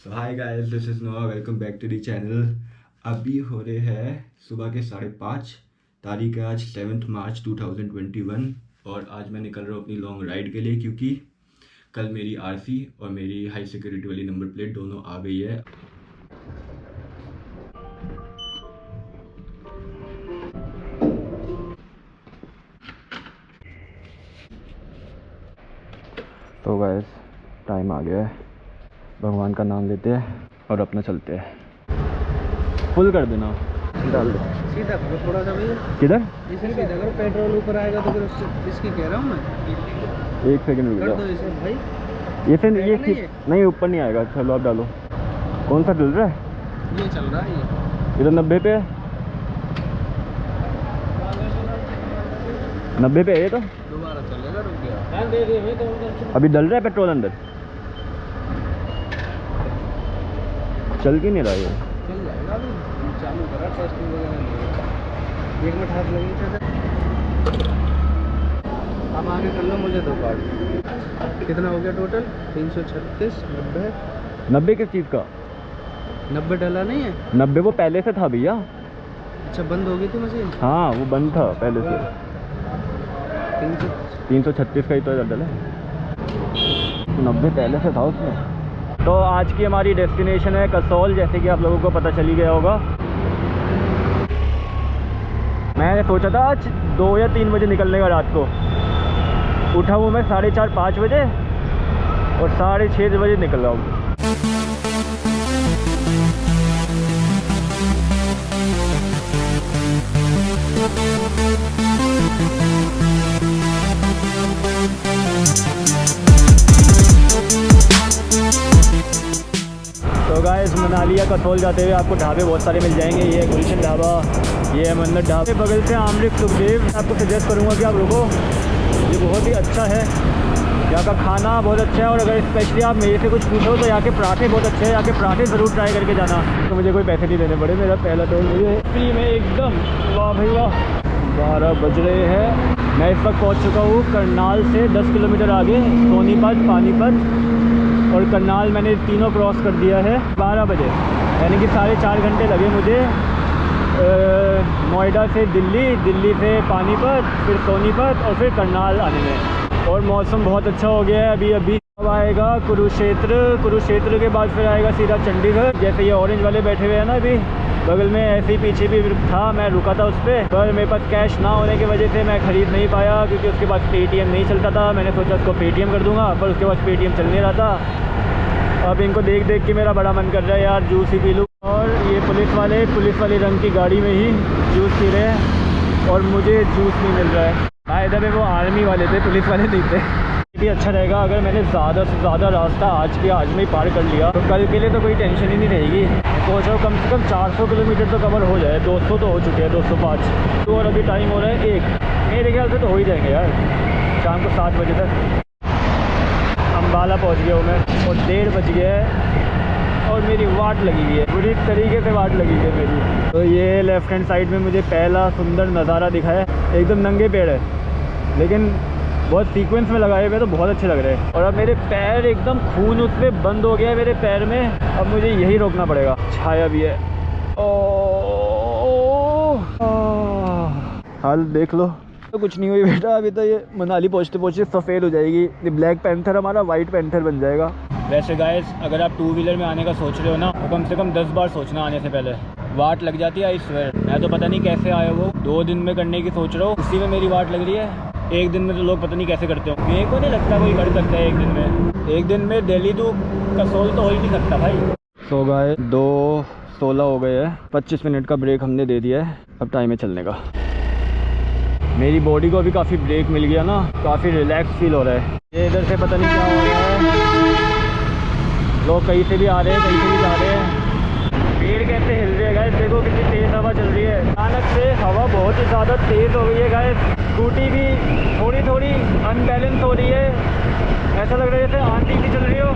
So hi guys, this is Noah. Welcome back to the channel. अभी हो रहे हैं सुबह के 5:30। तारीख है आज 7 मार्च 2021 और आज मैं निकल रहा हूँ अपनी लॉन्ग राइड के लिए, क्योंकि कल मेरी आरसी और मेरी हाई सिक्योरिटी वाली नंबर प्लेट दोनों आ गई है। तो गाइस टाइम आ गया है, भगवान का नाम लेते हैं और अपना चलते हैं। फुल कर देना, डाल दो सीधा करो थोड़ा सा भैया। किधर? इसे सीधा करो, पेट्रोल ऊपर आएगा तो फिर इसकी कह रहा हूँ मैं। एक सेकंड रुक कर जाओ। दो इसे भाई। ये फिर ये नहीं है। नहीं, ऊपर नहीं आएगा। चलो आप डालो। कौन सा चल रहा है? ये चल रहा है ये तो 90 पे है। 90 पे है ये तो। दोबारा चलेगा, रुक गया। दे दे मैं तो अभी डल रहा है पेट्रोल अंदर, चल क्यों नहीं रहा ये? चल जाएगा अभी। चालू करा टेस्टिंग वगैरह नहीं। एक मिनट हाथ लगेगी चाचा। अब आगे कर लो, मुझे दो कार्ड। कितना हो गया टोटल? 336 90। 90 किस चीज़ का? 90 डला नहीं है। 90 वो पहले से था भैया। अच्छा, बंद हो गई थी मशीन। हाँ वो बंद था पहले से। 336 का ही तो डल है। 90 पहले से था उसमें। तो आज की हमारी डेस्टिनेशन है कसौल, जैसे कि आप लोगों को पता चली गया होगा। मैंने सोचा था आज 2 या 3 बजे निकलने का। रात को उठा हूँ मैं 4:30 5 बजे और 6:30 बजे निकल रहा हूँ। तो गाइस मनाली या कसौल जाते हुए आपको ढाबे बहुत सारे मिल जाएंगे। ये है गुलशन ढाबा, ये है मन्नत ढाबे, बगल से आमरिक सुखदेव। आपको सजेस्ट करूँगा कि आप रुको, ये बहुत ही अच्छा है। यहाँ का खाना बहुत अच्छा है और अगर स्पेशली आप मेरे से कुछ पूछो तो यहाँ के पराठे बहुत अच्छे हैं। यहाँ के पराठे ज़रूर ट्राई करके जाना। तो मुझे कोई पैसे नहीं देने पड़े, मेरा पहला टोल मुझे फ्री में एकदम। वाह भाई वाह। 12 बज रहे हैं। मैं इस वक्त पहुँच चुका हूँ करनाल से 10 किलोमीटर आगे, सोनीपत, पानीपत और करनाल। मैंने तीनों क्रॉस कर दिया है 12 बजे, यानी कि 4.5 घंटे लगे मुझे नोएडा से दिल्ली, दिल्ली से पानीपत, फिर सोनीपत और फिर करनाल आने में। और मौसम बहुत अच्छा हो गया है। अभी अब आएगा कुरुक्षेत्र, कुरुक्षेत्र के बाद फिर आएगा सीधा चंडीगढ़। जैसे ये ऑरेंज वाले बैठे हुए हैं ना, अभी बगल में ऐसे ही पीछे भी था, मैं रुका था उस पर मेरे पास कैश ना होने की वजह से मैं ख़रीद नहीं पाया, क्योंकि उसके पास पेटीएम नहीं चलता था। मैंने सोचा उसको पेटीएम कर दूंगा, पर उसके पास पेटीएम चल नहीं रहा था। अब इनको देख देख के मेरा बड़ा मन कर रहा है यार, जूस ही पी लूँ। और ये पुलिस वाले रंग की गाड़ी में ही जूस पी रहे हैं और मुझे जूस नहीं मिल रहा है। इधर में वो आर्मी वाले थे, पुलिस वाले नहीं थे। ये भी अच्छा रहेगा अगर मैंने ज़्यादा से ज़्यादा रास्ता आज में ही पार कर लिया तो कल के लिए तो कोई टेंशन ही नहीं रहेगी। सोच रहा हूँ कम से कम 400 किलोमीटर तो कवर हो जाए। 200 तो हो चुके हैं, 205 तो। और अभी टाइम हो रहा है 1। मेरे ख्याल से तो हो ही जाएंगे यार शाम को 7 बजे तक। अम्बाला पहुँच गया हूँ मैं और 1:30 बज गया है और मेरी वाट लगी हुई है, बुरी तरीके से वाट लगी हुई है मेरी। तो ये लेफ्ट हैंड साइड में मुझे पहला सुंदर नज़ारा दिखा है। एकदम नंगे पेड़ है लेकिन बहुत सीक्वेंस में लगाए हुए तो बहुत अच्छे लग रहे हैं। और अब मेरे पैर एकदम खून उसमें बंद हो गया है मेरे पैर में। अब मुझे यही रोकना पड़ेगा। छाया भी है। हाल देख लो। तो कुछ नहीं हुई बेटा, अभी तो ये मनाली पहुँचते पहुँचते सफ़ेद हो जाएगी। ये ब्लैक पैंथर हमारा वाइट पैंथर बन जाएगा। वैसे गाइस अगर आप 2 व्हीलर में आने का सोच रहे हो ना, तो कम से कम 10 बार सोचना आने से पहले। वाट लग जाती है आई स्वेयर। मैं तो पता नहीं कैसे आया वो 2 दिन में करने की सोच रहा हूँ, उसी में मेरी वाट लग रही है। 1 दिन में तो लोग पता नहीं कैसे करते हो। मेरे को नहीं लगता कोई कर सकता है 1 दिन में। 1 दिन में दिल्ली टू कसौल तो हो ही नहीं सकता भाई। सो गाइस 2:16 हो गए हैं। 25 मिनट का ब्रेक हमने दे दिया है। अब टाइम है चलने का। मेरी बॉडी को अभी काफ़ी ब्रेक मिल गया ना, काफ़ी रिलैक्स फील हो रहा है। ये इधर से पता नहीं क्या हो रहा है, लोग कहीं से भी आ रहे हैं, कहीं से भी जा रहे हैं। पेड़ कैसे हिल रहे हैं गाइस, देखो कितनी तेज़ हवा चल रही है। अचानक से हवा बहुत ही ज़्यादा तेज़ हो गई है गाइस। स्कूटी भी थोड़ी थोड़ी अनबैलेंस हो रही है, ऐसा लग रहा है जैसे आंधी सी चल रही हो।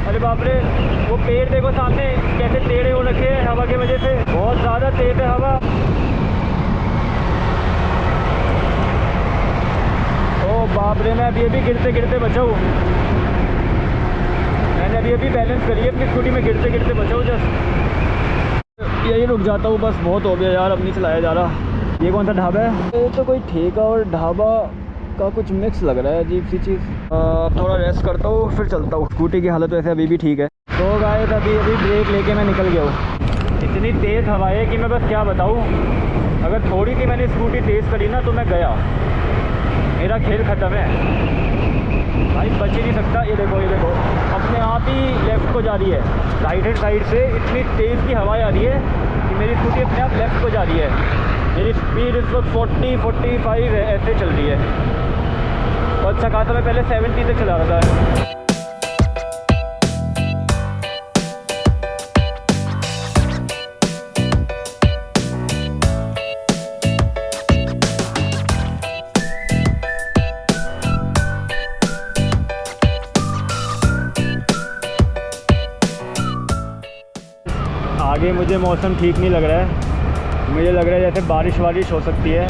अरे बाप रे, वो पेड़ देखो सामने कैसे टेढ़े हो रखे हैं हवा की वजह से। बहुत ज़्यादा तेज़ है हवा। ओ बाप रे, मैं अभी गिरते गिरते बचा हूँ। मैंने अभी अभी बैलेंस करी है अपनी स्कूटी में, गिरते गिरते बचाओ जस्ट। यही रुक जाता हूँ बस, बहुत हो गया यार, अब नहीं चलाया जा रहा। ये कौन सा ढाबा है? ये तो कोई ठेका और ढाबा का कुछ मिक्स लग रहा है, अजीब सी चीज़। थोड़ा रेस्ट करता हूँ फिर चलता हूँ। स्कूटी की हालत वैसे अभी भी ठीक है। तो गाइस अभी ब्रेक लेके मैं निकल गया हूँ। इतनी तेज़ हवा है कि मैं बस क्या बताऊँ। अगर थोड़ी सी मैंने स्कूटी तेज़ करी ना तो मैं गया, मेरा खेल ख़त्म है भाई, बच ही नहीं सकता। ये देखो अपने आप ही लेफ़्ट को जा रही है। राइट हैंड साइड से इतनी तेज़ की हवा आ रही है कि मेरी स्कूटी अपने आप लेफ़्ट को जा रही है। मेरी स्पीड इस वक्त 40-45 है, ऐसे चल रही है। और अच्छा खासा मैं पहले 70 तक चला रहा था। आगे मुझे मौसम ठीक नहीं लग रहा है, मुझे लग रहा है जैसे बारिश हो सकती है।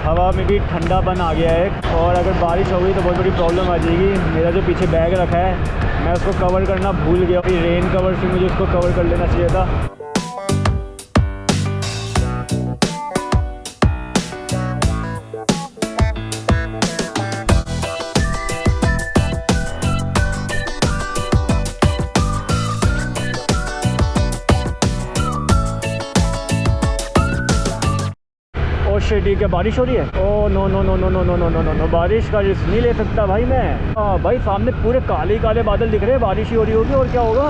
हवा में भी ठंडापन आ गया है और अगर बारिश हो गई तो बहुत बड़ी प्रॉब्लम आ जाएगी। मेरा जो पीछे बैग रखा है मैं उसको कवर करना भूल गया, रेन कवर से मुझे उसको कवर कर लेना चाहिए था। ठीक है, बारिश हो रही है। Oh no no no no no no no no no no, बारिश का रिस्क नहीं ले सकता भाई मैं। भाई सामने पूरे काले काले बादल दिख रहे हैं, बारिश ही हो रही होगी और क्या होगा।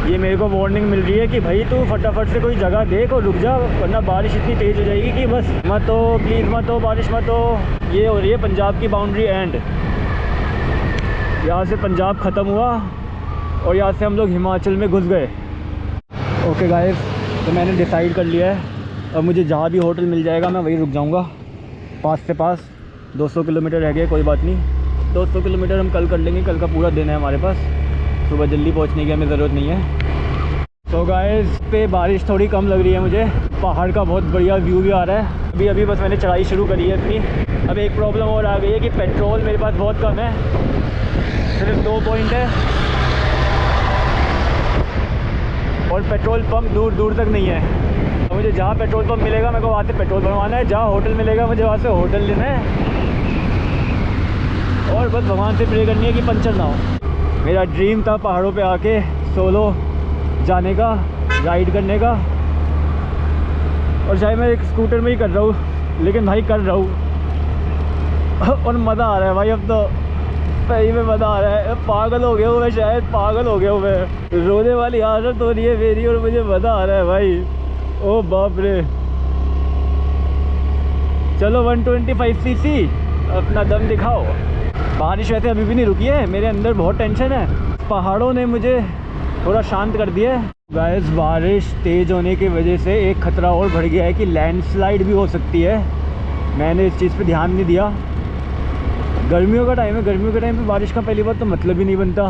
ये मेरे को वार्निंग मिल रही है कि भाई तू फटाफट से कोई जगह देख और रुक जा, वरना बारिश इतनी तेज़ हो जाएगी कि बस मत हो, प्लीज़ मत हो, बारिश मत हो। ये हो रही है पंजाब की बाउंड्री एंड, यहाँ से पंजाब ख़त्म हुआ और यहाँ से हम लोग हिमाचल में घुस गए। ओके गाइस, तो मैंने डिसाइड कर लिया है अब मुझे जहाँ भी होटल मिल जाएगा मैं वहीं रुक जाऊँगा। पास से पास 200 किलोमीटर रह गए, कोई बात नहीं, 200 किलोमीटर हम कल कर लेंगे। कल का पूरा दिन है हमारे पास, सुबह जल्दी पहुँचने की हमें ज़रूरत नहीं है। तो गाइस पे बारिश थोड़ी कम लग रही है मुझे, पहाड़ का बहुत बढ़िया व्यू भी आ रहा है। अभी बस मैंने चढ़ाई शुरू करी है अपनी। अब एक प्रॉब्लम और आ गई है कि पेट्रोल मेरे पास बहुत कम है, सिर्फ 2 पॉइंट है और पेट्रोल पंप दूर दूर तक नहीं है। तो मुझे जहाँ पेट्रोल पंप मिलेगा मेरे को वहाँ से पेट्रोल भरवाना है, जहाँ होटल मिलेगा मुझे वहाँ से होटल लेना है और बस भगवान से प्रे करनी है कि पंचर ना हो। मेरा ड्रीम था पहाड़ों पे आके सोलो जाने का, राइड करने का, और शायद मैं एक स्कूटर में ही कर रहा हूँ, लेकिन भाई कर रहा हूँ और मज़ा आ रहा है भाई। अब तो सही में मज़ा आ रहा है। पागल हो गया हूँ मैं, शायद पागल हो गया हूँ मैं, रोने वाली हालत हो रही है मेरी और मुझे मज़ा आ रहा है भाई। ओ बाप रे, चलो 125 सीसी अपना दम दिखाओ। बारिश वैसे अभी भी नहीं रुकी है, मेरे अंदर बहुत टेंशन है। पहाड़ों ने मुझे थोड़ा शांत कर दिया है। गाइस बारिश तेज़ होने की वजह से एक ख़तरा और बढ़ गया है कि लैंडस्लाइड भी हो सकती है। मैंने इस चीज़ पे ध्यान नहीं दिया। गर्मियों का टाइम है, गर्मियों के टाइम पे बारिश का पहली बार तो मतलब ही नहीं बनता,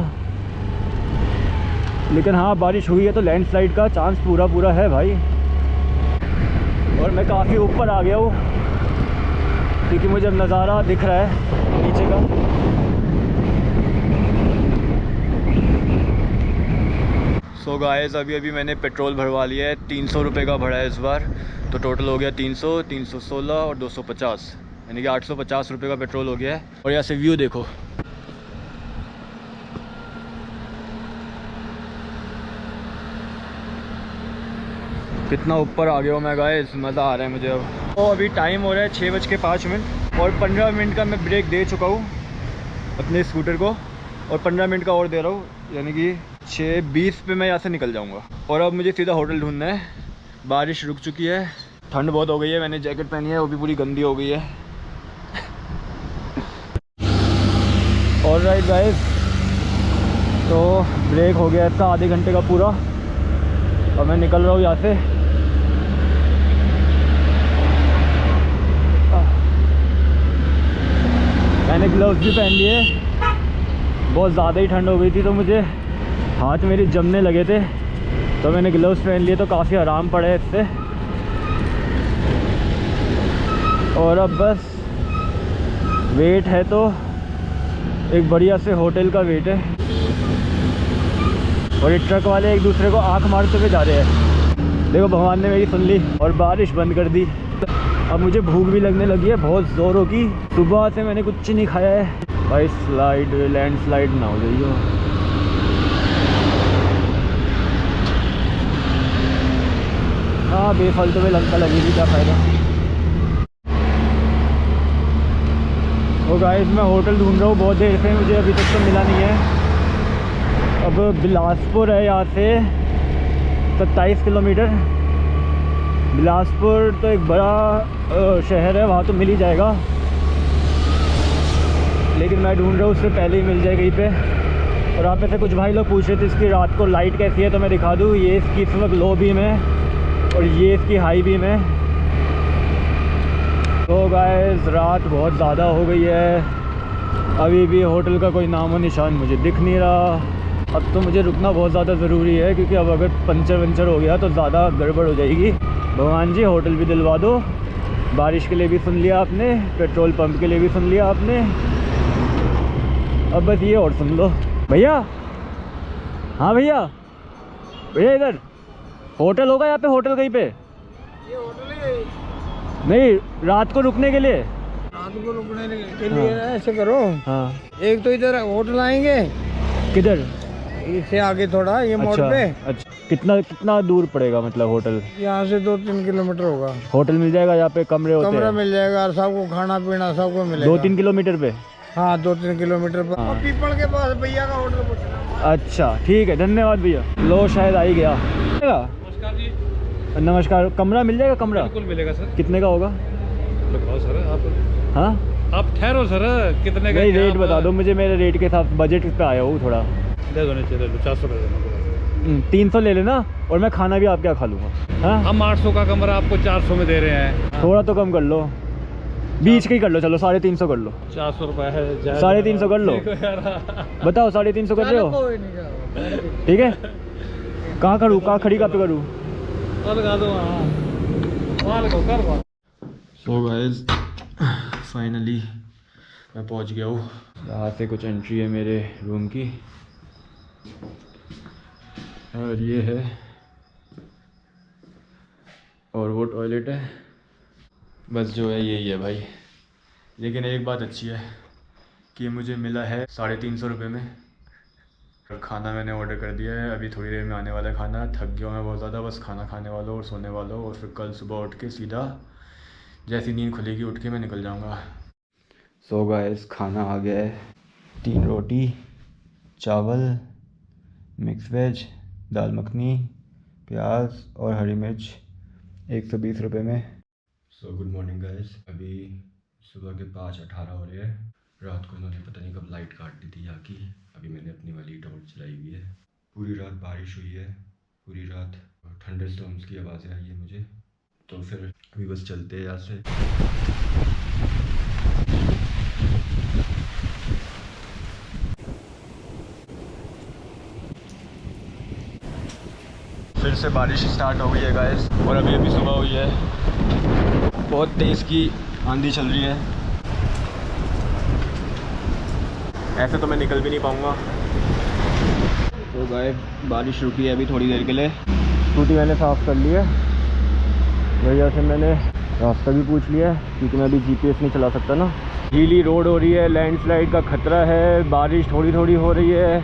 लेकिन हाँ बारिश हुई है तो लैंडस्लाइड का चांस पूरा है भाई। और मैं काफ़ी ऊपर आ गया हूँ क्योंकि मुझे अब नज़ारा दिख रहा है नीचे का। सो गाइस अभी मैंने पेट्रोल भरवा लिया है, 300 रुपये का भरा है इस बार, तो टोटल हो गया 300, 316 और 250, यानी कि 850 रुपये का पेट्रोल हो गया है। और यहाँ से व्यू देखो, कितना ऊपर आ गया हूँ मैं गाइस, मज़ा आ रहा है मुझे अब। तो अभी टाइम हो रहा है 6:05 और 15 मिनट का मैं ब्रेक दे चुका हूँ अपने स्कूटर को, और 15 मिनट का और दे रहा हूँ, यानी कि 6:20 पे मैं यहाँ से निकल जाऊँगा। और अब मुझे सीधा होटल ढूंढना है। बारिश रुक चुकी है, ठंड बहुत हो गई है, मैंने जैकेट पहनी है वो भी पूरी गंदी हो गई है। ऑलराइट गाइस, तो ब्रेक हो गया इसका आधे घंटे का पूरा, और मैं निकल रहा हूँ यहाँ से। मैंने ग्लव्स भी पहन लिए, बहुत ज़्यादा ही ठंड हो गई थी तो मुझे हाथ मेरे जमने लगे थे, तो मैंने ग्लव्स पहन लिए, तो काफ़ी आराम पड़ा है इससे। और अब बस वेट है, तो एक बढ़िया से होटल का वेट है। और ये ट्रक वाले एक दूसरे को आंख मारते हुए जा रहे हैं। देखो भगवान ने मेरी सुन ली और बारिश बंद कर दी। अब मुझे भूख भी लगने लगी है बहुत ज़ोरों की। सुबह से मैंने कुछ नहीं खाया है भाई। स्लाइड लैंडस्लाइड ना हो जाइए। हाँ बेफालतू में लगता लगी थी, क्या फ़ायदा। तो गाइस मैं होटल ढूंढ रहा हूँ बहुत देर से, मुझे अभी तक तो मिला नहीं है। अब बिलासपुर है यहाँ से 27 किलोमीटर। बिलासपुर तो एक बड़ा शहर है, वहाँ तो मिल ही जाएगा, लेकिन मैं ढूंढ रहा हूँ उससे पहले ही मिल जाए कहीं पे। और यहाँ पे से कुछ भाई लोग पूछ रहे थे इसकी रात को लाइट कैसी है, तो मैं दिखा दूँ। ये इसकी इस वक्त लो बीम है और ये इसकी हाई बीम है। तो गाइस रात बहुत ज़्यादा हो गई है, अभी भी होटल का कोई नामो निशान मुझे दिख नहीं रहा। अब तो मुझे रुकना बहुत ज़्यादा ज़रूरी है, क्योंकि अब अगर पंचर वंचर हो गया तो ज़्यादा गड़बड़ हो जाएगी। भगवान जी होटल भी दिलवा दो। बारिश के लिए भी सुन लिया आपने, पेट्रोल पंप के लिए भी सुन लिया आपने, अब बस ये और सुन लो। भैया, हाँ भैया, भैया इधर होटल होगा यहाँ पे? होटल कहीं पे? ये होटल है नहीं, रात को रुकने के लिए। रात को रुकने के लिए ऐसे करो। हाँ एक तो इधर होटल आएंगे, किधर? इससे आगे थोड़ा ये मोड़ अच्छा पे। अच्छा, कितना दूर पड़ेगा मतलब होटल? यहाँ से 2-3 किलोमीटर होगा। होटल मिल जाएगा यहाँ पे? कमरे होते कमरा हैं? मिल जाएगा, सबको खाना पीना सबको मिलेगा। 2-3 किलोमीटर पे? हाँ 2-3 किलोमीटर पर। हाँ। पीपल के पास भैया का होटल पूछना। अच्छा ठीक है, धन्यवाद भैया। लो शायद आ ही गया। नमस्कार जी। नमस्कार, कमरा मिल जाएगा? कमरा बिल्कुल मिलेगा सर। कितने का होगा? बताओ सर आप। हाँ आप ठहरो सर, कितने का? नहीं रेट बता दो मुझे, मेरे रेट के साथ बजट पे आया हूँ थोड़ा। दे दो, नीचे दे दो, 400 दे देना। 300 ले लेना, और मैं खाना भी आपके यहाँ खा लूँगा। हाँ हम 800 का कमरा आपको 400 में दे रहे हैं। थोड़ा तो कम कर लो, बीच का ही कर लो, चलो 350 कर लो। 400 रुपये है। 350 कर लो। बताओ 350 कर रहे हो? ठीक है, कहाँ करूँ, कहाँ खड़ी कहाँ पे करूँ? लगा दो कर। सो गाइस फाइनली मैं पहुंच गया हूँ। यहाँ से कुछ एंट्री है मेरे रूम की, और ये है, और वो टॉयलेट है। बस जो है यही है भाई। लेकिन एक बात अच्छी है कि मुझे मिला है 350 रुपये में। और खाना मैंने ऑर्डर कर दिया है, अभी थोड़ी देर में आने वाला है खाना। थक गया मैं बहुत ज़्यादा, बस खाना खाने वाला हूँ और सोने वाला हूँ, और फिर कल सुबह उठ के सीधा जैसी नींद खुलेगी उठ के मैं निकल जाऊँगा। सो गाइस खाना आ गया है, 3 रोटी, चावल, मिक्स वेज, दाल मखनी, प्याज और हरी मिर्च, 120 रुपये में। सो गुड मॉर्निंग गाइस, अभी सुबह के 5:18 हो रहे हैं। रात को इन्होंने पता नहीं कब लाइट काट दी थी यहाँ की। अभी मैंने अपनी वाली टॉर्च चलाई हुई है। पूरी रात बारिश हुई है, पूरी रात थंडरस्टॉर्म्स की आवाज़ें आई है मुझे। तो फिर अभी बस चलते हैं यहाँ से। फिर से बारिश स्टार्ट हो गई है गाइस, और अभी सुबह हुई है। बहुत तेज़ की आंधी चल रही है, ऐसे तो मैं निकल भी नहीं पाऊँगा। तो गाइस बारिश रुकी है अभी थोड़ी देर के लिए। स्कूटी मैंने साफ़ कर ली है, भैया से मैंने रास्ता भी पूछ लिया है, क्योंकि मैं अभी GPS नहीं चला सकता ना। गीली रोड हो रही है, लैंडस्लाइड का खतरा है, बारिश थोड़ी थोड़ी हो रही है,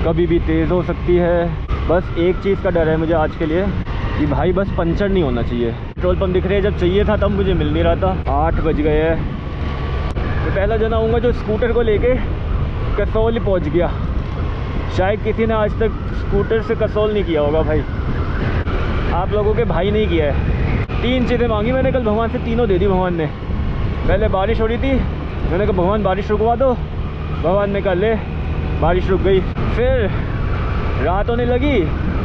कभी भी तेज़ हो सकती है। बस एक चीज़ का डर है मुझे आज के लिए कि भाई बस पंचर नहीं होना चाहिए। पेट्रोल पंप दिख रहे हैं, जब चाहिए था तब मुझे मिल नहीं रहा था। 8 बज गए हैं। तो पहला जना हूँगा जो स्कूटर को लेके कसौल ही पहुँच गया। शायद किसी ने आज तक स्कूटर से कसौल नहीं किया होगा भाई, आप लोगों के भाई नहीं किया है। 3 चीज़ें मांगी मैंने कल, भगवान से तीनों दे दी भगवान ने। पहले बारिश हो रही थी, मैंने कहा भगवान बारिश रुकवा दो, भगवान ने कहा ले बारिश रुक गई। फिर रात होने लगी,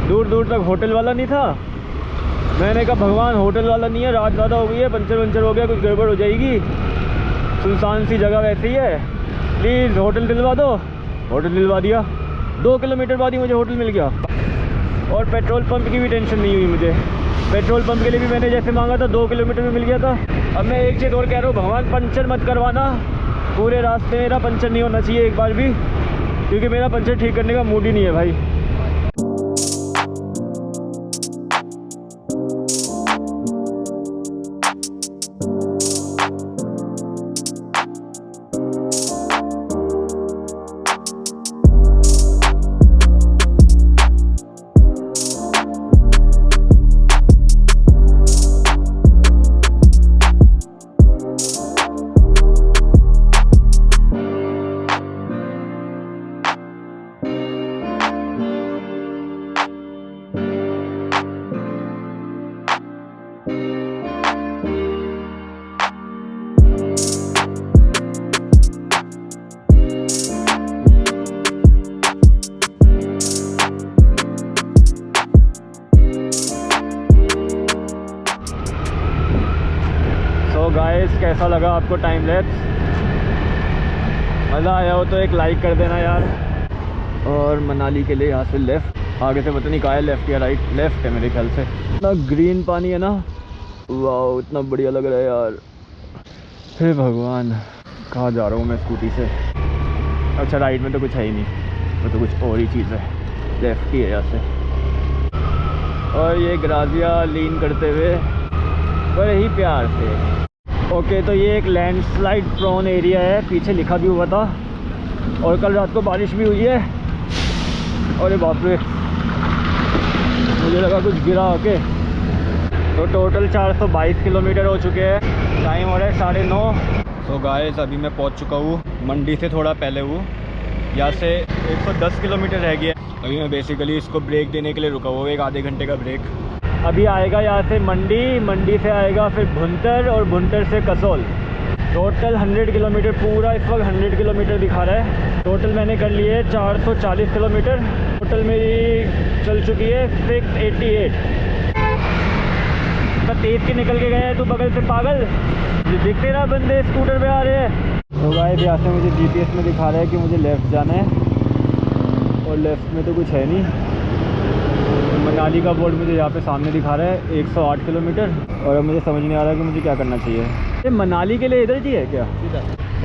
दूर दूर तक होटल वाला नहीं था। मैंने कहा भगवान होटल वाला नहीं है, रात ज़्यादा हो गई है, पंचर वंचर हो गया, कुछ गड़बड़ हो जाएगी, सुनसान सी जगह वैसे ही है, प्लीज़ होटल दिलवा दो। होटल दिलवा दिया, 2 किलोमीटर बाद ही मुझे होटल मिल गया। और पेट्रोल पंप की भी टेंशन नहीं हुई मुझे। पेट्रोल पंप के लिए भी मैंने जैसे मांगा था 2 किलोमीटर में मिल गया था। अब मैं एक चीज़ और कह रहा हूँ, भगवान पंचर मत करवाना, पूरे रास्ते मेरा पंचर नहीं होना चाहिए एक बार भी, क्योंकि मेरा पंचर ठीक करने का मूड ही नहीं है भाई। कैसा लगा आपको टाइम लैप्स। मज़ा आया हो तो एक लाइक कर देना यार। और मनाली के लिए यहाँ से लेफ़्ट, आगे से पता नहीं कहाँ है, लेफ़्ट या राइट, लेफ़्ट है मेरे ख्याल से। इतना ग्रीन पानी है ना, वाह इतना बढ़िया लग रहा है यार। हे भगवान, कहाँ जा रहा हूँ मैं स्कूटी से। अच्छा राइट में तो कुछ है ही नहीं, वो तो कुछ और ही चीज़ है, लेफ़्ट ही है यहाँ से। और ये ग्राजिया लीन करते हुए बड़े ही प्यार से। ओके तो ये एक लैंडस्लाइड प्रोन एरिया है, पीछे लिखा भी हुआ था। और कल रात को बारिश भी हुई है। अरे बाप रे, मुझे लगा कुछ गिरा होके। तो टोटल 422 किलोमीटर हो चुके हैं, टाइम हो रहा है 9:30। तो गाइस अभी मैं पहुंच चुका हूँ, मंडी से थोड़ा पहले हूँ। यहाँ से 110 किलोमीटर रह गया। अभी मैं बेसिकली इसको ब्रेक देने के लिए रुका हुआ, एक आधे घंटे का ब्रेक। अभी आएगा यहाँ से मंडी, मंडी से आएगा फिर भुंतर, और भुंतर से कसोल। टोटल 100 किलोमीटर, पूरा इस वक्त 100 किलोमीटर दिखा रहा है। टोटल मैंने कर लिए 440 किलोमीटर। टोटल मेरी चल चुकी है 688। तो तेज़ के निकल के गए हैं तू बगल से पागल। दिखते ना बंदे स्कूटर पे आ रहे हैं। तो गाइस यहाँ से मुझे जीपीएस में दिखा रहा है कि मुझे लेफ़्ट जाना है, और लेफ़्ट में तो कुछ है नहीं। मनाली का बोर्ड मुझे यहाँ पे सामने दिखा रहा है 108 किलोमीटर, और अब मुझे समझ नहीं आ रहा कि मुझे क्या करना चाहिए। ये मनाली के लिए इधर ही है क्या?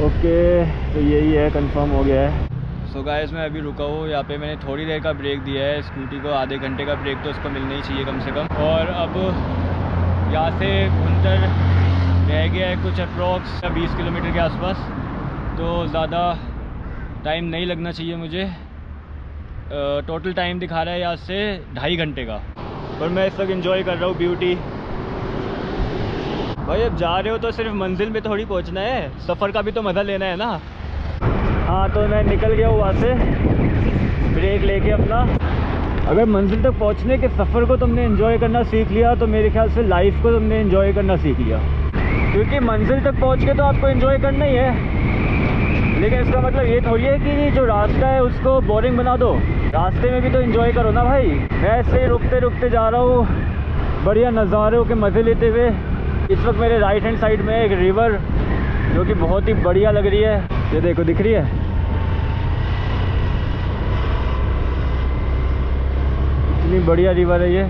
ओके तो यही है, कंफर्म हो गया है। सो गाइस मैं अभी रुका हूँ यहाँ पे, मैंने थोड़ी देर का ब्रेक दिया है स्कूटी को, आधे घंटे का ब्रेक तो उसको मिलना ही चाहिए कम से कम। और अब यहाँ से भुंतर रह गया है कुछ अप्रॉक्स 20 किलोमीटर के आसपास, तो ज़्यादा टाइम नहीं लगना चाहिए मुझे। टोटल टाइम दिखा रहा है यहाँ से 2.5 घंटे का, पर मैं इस वक्त एंजॉय कर रहा हूँ ब्यूटी। भाई अब जा रहे हो तो सिर्फ मंजिल में थोड़ी पहुँचना है, सफ़र का भी तो मज़ा लेना है ना। हाँ तो मैं निकल गया हूँ वहाँ से ब्रेक लेके अपना। अगर मंजिल तक पहुँचने के सफ़र को तुमने एंजॉय करना सीख लिया तो मेरे ख्याल से लाइफ को तुमने एंजॉय करना सीख लिया। क्योंकि मंजिल तक पहुँच के तो आपको एंजॉय करना ही है, लेकिन इसका मतलब ये थोड़ी है कि जो रास्ता है उसको बोरिंग बना दो। रास्ते में भी तो एंजॉय करो ना भाई। मैं ऐसे ही रुकते रुकते जा रहा हूँ, बढ़िया नज़ारों के मज़े लेते हुए। इस वक्त मेरे राइट हैंड साइड में एक रिवर जो कि बहुत ही बढ़िया लग रही है, ये देखो दिख रही है। इतनी बढ़िया रिवर है ये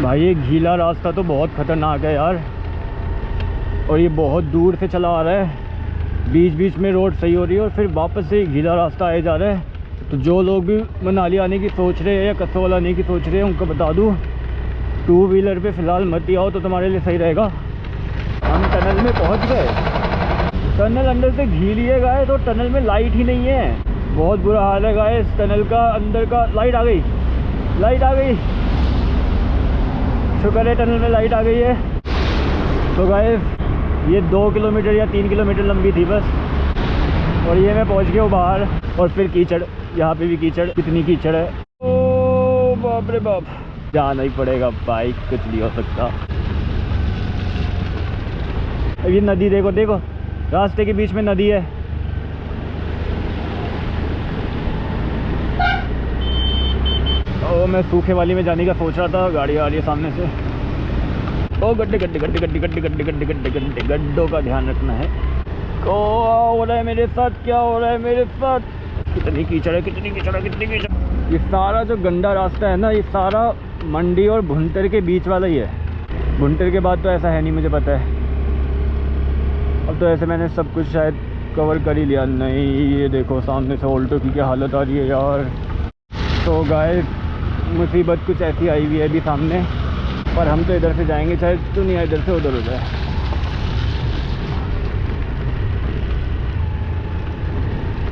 भाई। ये गीला रास्ता तो बहुत ख़तरनाक है यार, और ये बहुत दूर से चला आ रहा है, बीच बीच में रोड सही हो रही है और फिर वापस से गीला रास्ता आए जा रहा है। तो जो लोग भी मनाली आने की सोच रहे हैं या कसोल आने की सोच रहे हैं उनको बता दूं, 2 व्हीलर पे फ़िलहाल मत ही आओ तो तुम्हारे लिए सही रहेगा। हम टनल में पहुंच गए, टनल अंदर से गीली है गाइस, तो टनल में लाइट ही नहीं है, बहुत बुरा हाल है गाइस। टनल का अंदर का लाइट आ गई, लाइट आ गई, शुक्र है टनल में लाइट आ गई है। तो गाइस ये 2 किलोमीटर या 3 किलोमीटर लंबी थी बस, और ये मैं पहुंच गया हूँ बाहर। और फिर कीचड़, यहाँ पे भी कीचड़, कितनी कीचड़ है, ओ बाप रे बाप, जाना ही पड़ेगा भाई, कुछ नहीं हो सकता। ये नदी देखो देखो, रास्ते के बीच में नदी है। ओ मैं सूखे वाली में जाने का सोच रहा था, गाड़ी आ रही है सामने से। ओ गड्ढे गड्ढे गड्ढे गड्ढे गड्ढे गड्ढे गड्ढे गड्ढे गड्ढे, गड्ढों का ध्यान रखना है। क्या हो रहा है मेरे साथ, क्या हो रहा है मेरे साथ? कितनी कीचड़ है, कितनी कीचड़ है, कितनी कीचड़। ये सारा जो गंदा रास्ता है ना, ये सारा मंडी और भुंतर के बीच वाला ही है। भुंतर के बाद तो ऐसा है नहीं, मुझे पता है। अब तो ऐसे मैंने सब कुछ शायद कवर कर ही लिया। नहीं ये देखो सामने से ऑल्टो की क्या हालत आ रही है यार। तो गाइस मुसीबत कुछ ऐसी आई हुई है अभी सामने, पर हम तो इधर से जाएंगे, चाहे दुनिया इधर से उधर हो जाए।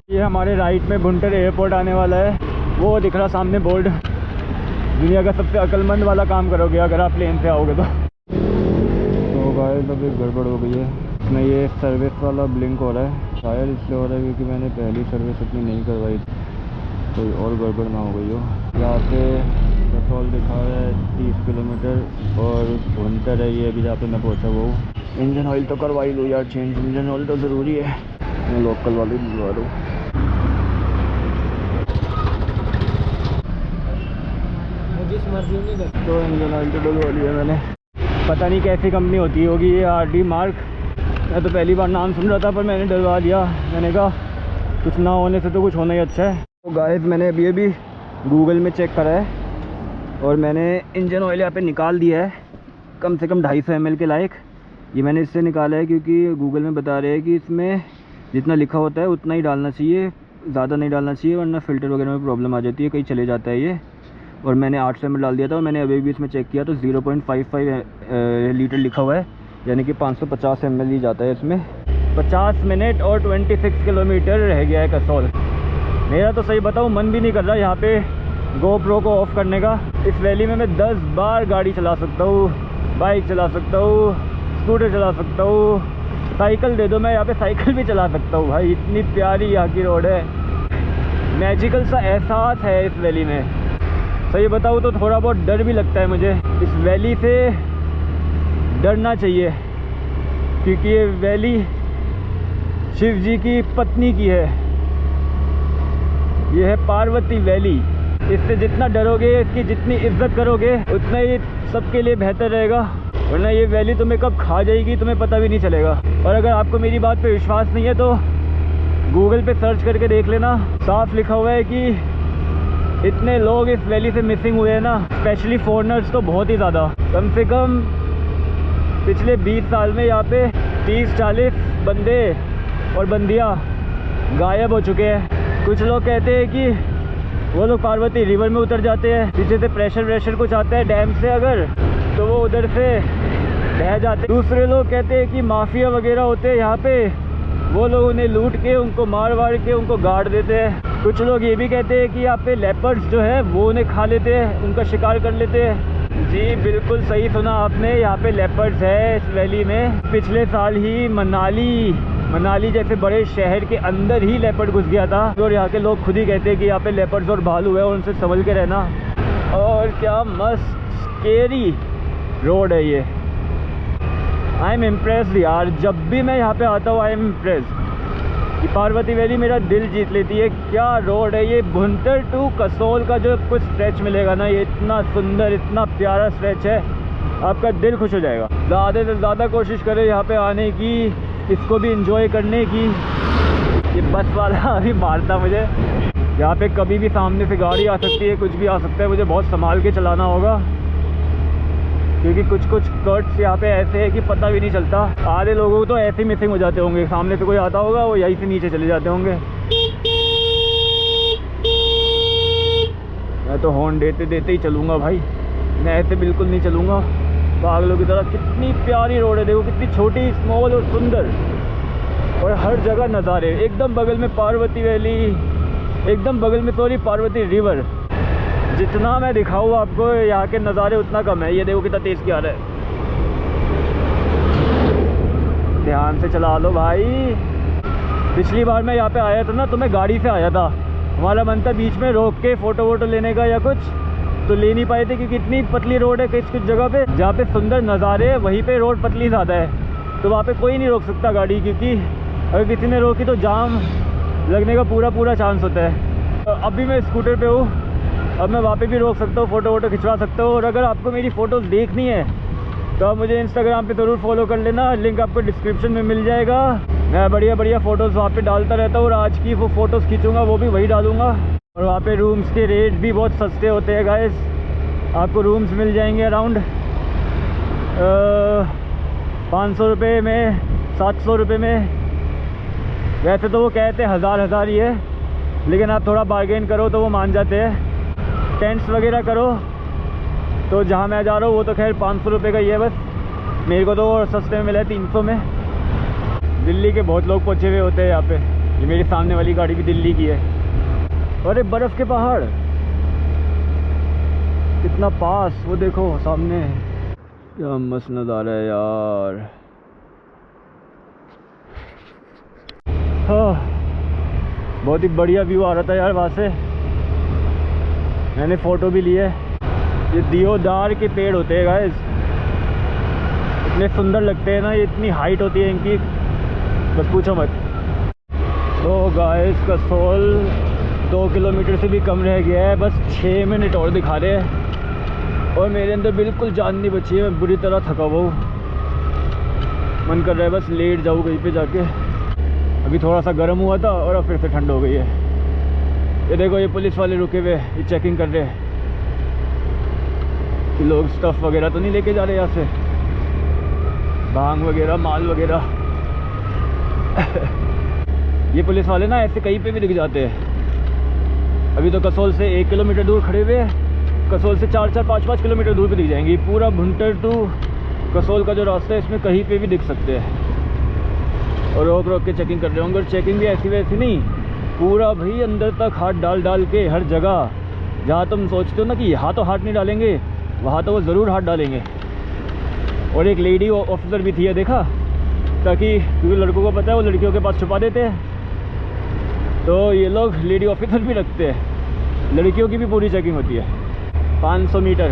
ये हमारे राइट में भुंटर एयरपोर्ट आने वाला है, वो दिख रहा सामने बोर्ड। दुनिया का सबसे अक्लमंद वाला काम करोगे अगर आप प्लेन से आओगे तो गाइस अभी गड़बड़ हो गई है। इसमें ये सर्विस वाला ब्लिंक हो रहा है, शायद इसलिए हो रहा है क्योंकि मैंने पहली सर्विस इतनी नहीं करवाई, कोई और गड़बड़ ना हो गई हो। यहाँ से कसौल दिखा रहा है 30 किलोमीटर, और भुंतर है ये अभी जहाँ पे मैं पहुँचा वो। इंजन ऑयल तो करवा ही लो यार चेंज, इंजन ऑयल तो ज़रूरी है। मैं लोकल वाले दिलवा दूँ। तो इंजन ऑयल तो डलवा लिया मैंने, पता नहीं कैसी कंपनी होती होगी ये RD मार्क, मैं तो पहली बार नाम सुन रहा था, पर मैंने डरवा दिया। मैंने कहा कुछ ना होने से तो कुछ होना ही अच्छा है। तो गाइस मैंने अभी गूगल में चेक करा है और मैंने इंजन ऑयल यहाँ पे निकाल दिया है, कम से कम 250 ml के लायक। ये मैंने इससे निकाला है क्योंकि गूगल में बता रहे हैं कि इसमें जितना लिखा होता है उतना ही डालना चाहिए, ज़्यादा नहीं डालना चाहिए, वरना फ़िल्टर वगैरह में प्रॉब्लम आ जाती है, कहीं चले जाता है ये। और मैंने 800 ml डाल दिया था और मैंने अभी भी इसमें चेक किया तो 0.55 लीटर लिखा हुआ है, यानी कि 550 ml ही जाता है इसमें। 50 मिनट और 26 किलोमीटर रह गया है कसौल। मेरा तो सही बताऊँ मन भी नहीं कर रहा यहाँ पे GoPro को ऑफ़ करने का। इस वैली में मैं 10 बार गाड़ी चला सकता हूँ, बाइक चला सकता हूँ, स्कूटर चला सकता हूँ, साइकिल दे दो मैं यहाँ पे साइकिल भी चला सकता हूँ भाई। इतनी प्यारी यहाँ की रोड है, मैजिकल सा एहसास है इस वैली में। सही बताऊँ तो थोड़ा बहुत डर भी लगता है मुझे। इस वैली से डरना चाहिए क्योंकि ये वैली शिव जी की पत्नी की है। ये है पार्वती वैली। इससे जितना डरोगे, इसकी जितनी इज्जत करोगे, उतना ही सबके लिए बेहतर रहेगा, वरना ये वैली तुम्हें कब खा जाएगी तुम्हें पता भी नहीं चलेगा। और अगर आपको मेरी बात पे विश्वास नहीं है तो गूगल पे सर्च करके देख लेना, साफ लिखा हुआ है कि इतने लोग इस वैली से मिसिंग हुए हैं ना, स्पेशली फॉरेनर्स तो बहुत ही ज़्यादा। कम से कम पिछले 20 साल में यहाँ पे 30-40 बंदे और बंदियाँ गायब हो चुके हैं। कुछ लोग कहते हैं कि वो लोग पार्वती रिवर में उतर जाते हैं, पीछे से प्रेशर कुछ आता है डैम से अगर, तो वो उधर से बह जाते। दूसरे लोग कहते हैं कि माफिया वगैरह होते हैं यहाँ पे, वो लोग उन्हें लूट के उनको मार के उनको गाड़ देते हैं। कुछ लोग ये भी कहते हैं कि यहाँ पे लेपर्ड्स जो है वो उन्हें खा लेते हैं, उनका शिकार कर लेते हैं। जी बिल्कुल सही सुना आपने, यहाँ पे लेपर्ड्स है इस वैली में। पिछले साल ही मनाली जैसे बड़े शहर के अंदर ही लेपर्ड घुस गया था। और यहाँ के लोग खुद ही कहते हैं कि यहाँ पे लेपर्ड्स और भालू है और उनसे संभल के रहना। और क्या मस्त स्केरी रोड है ये। आई एम इम्प्रेस्ड यार, जब भी मैं यहाँ पे आता हूँ आई एम इम्प्रेस्ड। ये पार्वती वैली मेरा दिल जीत लेती है। क्या रोड है ये। भुंतर टू कसोल का जो कुछ स्ट्रेच मिलेगा ना, ये इतना सुंदर इतना प्यारा स्ट्रेच है, आपका दिल खुश हो जाएगा। ज़्यादा से ज़्यादा कोशिश करें यहाँ पे आने की, इसको भी इंजॉय करने की। ये बस वाला अभी मारता मुझे। यहाँ पे कभी भी सामने से गाड़ी आ सकती है, कुछ भी आ सकता है, मुझे बहुत संभाल के चलाना होगा क्योंकि कुछ कट्स यहाँ पे ऐसे हैं कि पता भी नहीं चलता। आधे लोगों को तो ऐसे ही मिसिंग हो जाते होंगे, सामने से कोई आता होगा वो यहीं से नीचे चले जाते होंगे। मैं तो हॉर्न देते देते ही चलूँगा भाई, मैं ऐसे बिल्कुल नहीं चलूँगा पागलों की तरह। कितनी प्यारी रोड है, देखो कितनी छोटी, स्मॉल और सुंदर, और हर जगह नज़ारे। एकदम बगल में पार्वती वैली, एकदम बगल में पार्वती रिवर। जितना मैं दिखाऊँ आपको यहाँ के नज़ारे उतना कम है। ये देखो कितना तेज़ क्या रहा है, ध्यान से चला लो भाई। पिछली बार मैं यहाँ पे आया था ना तो मैं गाड़ी से आया था, हमारा मन था बीच में रोक के फ़ोटो वोटो लेने का या कुछ, तो ले नहीं पाए थे क्योंकि इतनी पतली रोड है। कुछ जगह पे जहाँ पे सुंदर नज़ारे है वहीं पे रोड पतली ज़्यादा है, तो वहाँ पे कोई नहीं रोक सकता गाड़ी, क्योंकि अगर किसी ने रोकी तो जाम लगने का पूरा चांस होता है। अब भी मैं स्कूटर पे हूँ, अब मैं वहाँ पे भी रोक सकता हूँ, फ़ोटो वोटो खिंचवा सकता हूँ। और अगर आपको मेरी फ़ोटोज़ देखनी है तो आप मुझे इंस्टाग्राम पे ज़रूर फॉलो कर लेना, लिंक आपको डिस्क्रिप्शन में मिल जाएगा। मैं बढ़िया फ़ोटोज़ वहाँ पे डालता रहता हूँ और आज की वो फ़ोटोज़ खींचूँगा वो भी वही डालूँगा। और वहाँ पे रूम्स के रेट भी बहुत सस्ते होते हैं गाइस, आपको रूम्स मिल जाएंगे अराउंड 500 रुपये में, 700 रुपये में। वैसे तो वो कहते हैं हज़ार ही है, लेकिन आप थोड़ा बार्गेन करो तो वो मान जाते हैं। टेंट्स वगैरह करो तो जहाँ मैं जा रहा हूँ वो तो खैर 500 रुपये का ही है बस, मेरे को तो सस्ते में मिला है 300 में। दिल्ली के बहुत लोग पहुँचे हुए होते हैं यहाँ पे। ये मेरी सामने वाली गाड़ी भी दिल्ली की है। अरे बर्फ़ के पहाड़ कितना पास, वो देखो सामने, क्या मस्त नज़ारा है यार। हाँ बहुत ही बढ़िया व्यू आ रहा था यार वहाँ से, मैंने फ़ोटो भी ली है। ये दियोदार के पेड़ होते हैं गाइस, इतने सुंदर लगते हैं ना, ये इतनी हाइट होती है इनकी बस पूछो मत। तो गाइस कसोल 2 किलोमीटर से भी कम रह गया है, बस 6 मिनट और दिखा रहे हैं और मेरे अंदर बिल्कुल जान नहीं बची है, मैं बुरी तरह थका हुआ हूँ। मन कर रहा है बस लेट जाऊँ कहीं पे जाके। अभी थोड़ा सा गर्म हुआ था और अब फिर से ठंड हो गई है। ये देखो ये पुलिस वाले रुके हुए, ये चेकिंग कर रहे हैं कि लोग स्टफ़ वगैरह तो नहीं लेके जा रहे यहाँ से, भांग वगैरह, माल वगैरह। ये पुलिस वाले ना ऐसे कहीं पे भी दिख जाते हैं। अभी तो कसोल से 1 किलोमीटर दूर खड़े हुए हैं, कसोल से 4-4, 5-5 किलोमीटर दूर पे दिख जाएंगे। पूरा भुंटर टू कसोल का जो रास्ता है इसमें कहीं पे भी दिख सकते हैं। और रोक रोक के चेकिंग कर रहे होंगे। और चेकिंग भी ऐसी वैसी नहीं, पूरा भाई अंदर तक हाथ डाल डाल के हर जगह। जहाँ तुम सोचते हो ना कि यहाँ तो हाथ नहीं डालेंगे, वहाँ तो वो ज़रूर हाथ डालेंगे। और एक लेडी ऑफिसर भी थी, देखा, ताकि क्योंकि लड़कों को पता है वो लड़कियों के पास छुपा देते हैं, तो ये लोग लेडी ऑफिसर भी रखते हैं। लड़कियों की भी पूरी चेकिंग होती है। 500 मीटर,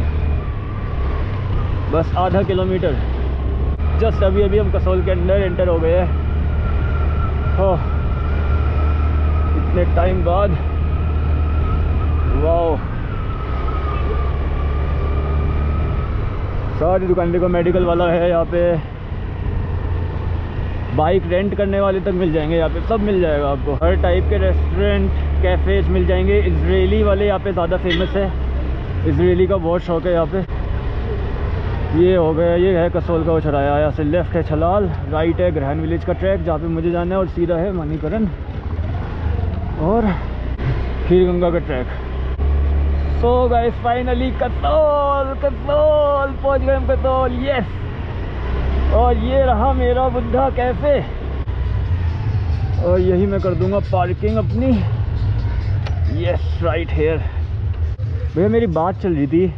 बस आधा किलोमीटर। जस्ट अभी अभी हम कसोल के अंदर एंटर हो गए हैं। हो इतने टाइम बाद, वाओ। सारी दुकान देखो, मेडिकल वाला है यहाँ पे, बाइक रेंट करने वाले तक मिल जाएंगे यहाँ पे, सब मिल जाएगा आपको। हर टाइप के रेस्टोरेंट, कैफ़ेज मिल जाएंगे। इजरायली वाले यहाँ पे ज़्यादा फेमस है, इजरायली का बहुत शौक है यहाँ पे। ये हो गया, ये है कसोल का वो चौराहा। यहाँ से लेफ़्ट है छलाल, राइट है ग्रहण विलेज का ट्रैक जहाँ पे मुझे जाना है, और सीधा है मणिकरण और खीरगंगा का track. So guys finally Kasol पहुँच गए हम कसोल, यस। और ये रहा मेरा बुद्धा कैफ़े, और यही मैं कर दूंगा पार्किंग अपनी, यस, राइट हेयर। भैया मेरी बात चल रही थी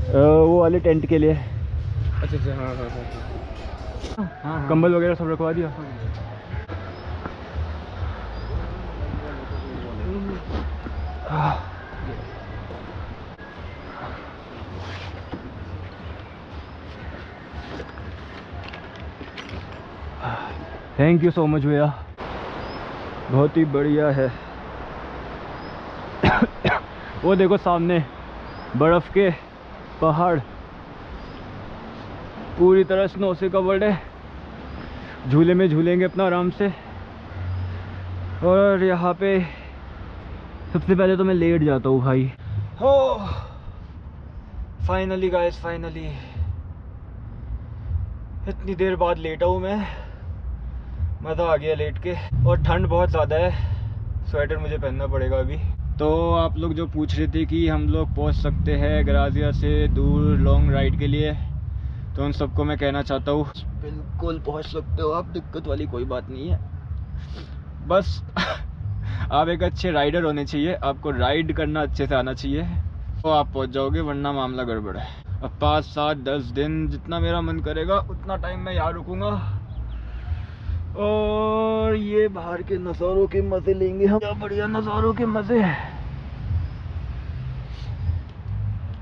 वो वाले टेंट के लिए। अच्छा अच्छा, हाँ हाँ हाँ हाँ, कंबल वगैरह सब रखवा दिया। थैंक यू सो मच भैया, बहुत ही बढ़िया है। वो देखो सामने बर्फ़ के पहाड़, पूरी तरह स्नो से कवर्ड है। झूले में झूलेंगे अपना आराम से। और यहाँ पे सबसे पहले तो मैं लेट जाता हूँ भाई। हो फाइनली गाइस, फाइनली इतनी देर बाद लेटा हूँ मैं, मज़ा आ गया लेट के। और ठंड बहुत ज़्यादा है, स्वेटर मुझे पहनना पड़ेगा अभी। तो आप लोग जो पूछ रहे थे कि हम लोग पहुंच सकते हैं ग्राजिया से दूर लॉन्ग राइड के लिए, तो उन सबको मैं कहना चाहता हूँ बिल्कुल पहुंच सकते हो आप, दिक्कत वाली कोई बात नहीं है। बस आप एक अच्छे राइडर होने चाहिए, आपको राइड करना अच्छे से आना चाहिए, तो आप पहुंच जाओगे, वरना मामला गड़बड़ है। अब 5, 7, 10 दिन जितना मेरा मन करेगा उतना टाइम मैं यहाँ रुकूँगा, और ये बाहर के नज़ारों के मज़े लेंगे हम। क्या बढ़िया नज़ारों के मज़े।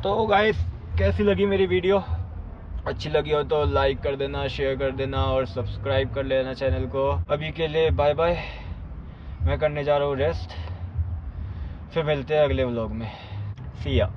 तो गाइस कैसी लगी मेरी वीडियो? अच्छी लगी हो तो लाइक कर देना, शेयर कर देना और सब्सक्राइब कर लेना चैनल को। अभी के लिए बाय बाय, मैं करने जा रहा हूँ रेस्ट, फिर मिलते हैं अगले व्लॉग में। सी या।